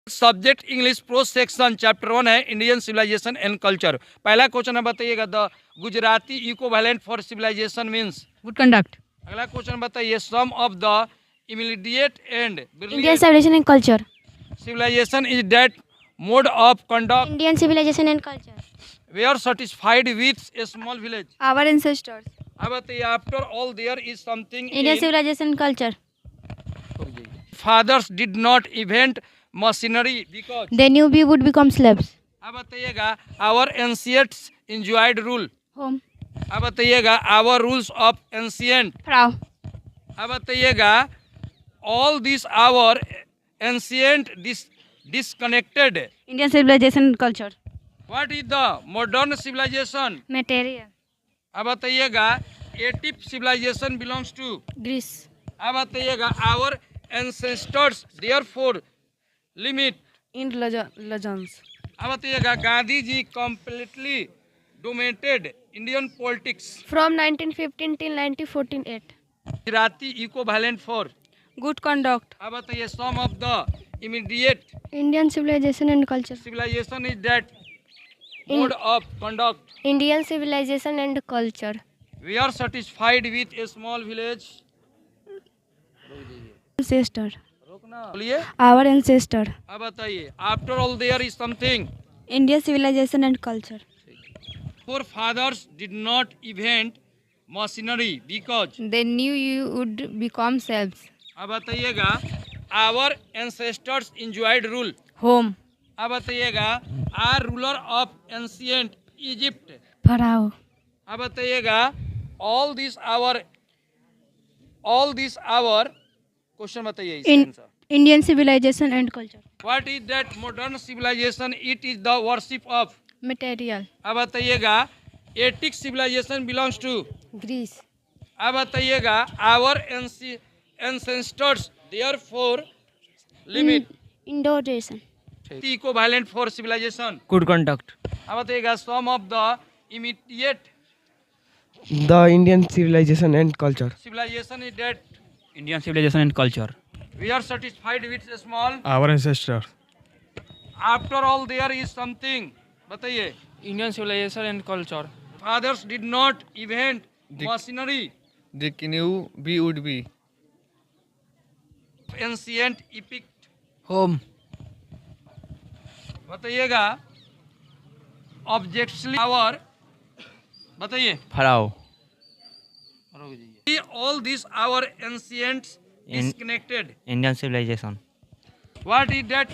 Subject English pro section chapter 1 है Indian civilisation and culture. पहला question है, बताइएगा the Gujarati equivalent for civilization means good conduct. अगला question बताइए, some of the immediate and Indian civilization and culture. civilization is that mode of conduct Indian civilization and culture. we are satisfied with a small village। Our ancestors. अब बताइए, after all there is something Indian in civilization and culture. fathers did not invent machinery because They knew we would become slaves. अब बताइएगा our ancients enjoyed rule। Home. अब बताइएगा our rules of ancient। Frau. अब बताइएगा all these our ancient disconnected। Indian civilisation and culture. what is the modern civilization? Material. अब बताइएगा एटिप civilization belongs to। Greece. अब बताइएगा our ancestors therefore limit। In legends. अब बताइएगा Gandhi ji completely dominated Indian politics। From 1915 till 1948. Gujarati equivalent for. Good conduct. अब बताइए, some of the immediate Indian civilization and culture. civilization is that mode of conduct Indian civilization and culture. we are satisfied with a small village। Ancestor. रोकना, बोलिए। Our ancestor. अब बताइए, after all there is something Indian civilisation and culture. forefathers did not invent machinery because they knew you would become selves. अब बताइएगा our ancestors enjoyed rule। होम। अब बताइएगा are ruler of ancient Egypt। Pharaoh. अब बताइएगा all these our question बताइए इसका answer. Indian civilization and culture. What is that modern civilization? It is the worship of। Material. अब बताइएगा attic civilization belongs to। Greece. अब बताइएगा our ancestors therefore limit Indonesia. equivalent for civilization। Good conduct. अब बताइएगा some of the immediate the Indian civilisation and culture. civilization is that Indian civilisation and culture. we are satisfied with a small। Our ancestor. after all there is something। बताइए, Indian civilization and culture. fathers did not invent machinery They knew we would be. ancient epic। Home. बताइएगा ऑब्जेक्ट्सली our. बताइए, pharaoh. all these our ancients disconnected। Indian civilisation. what is that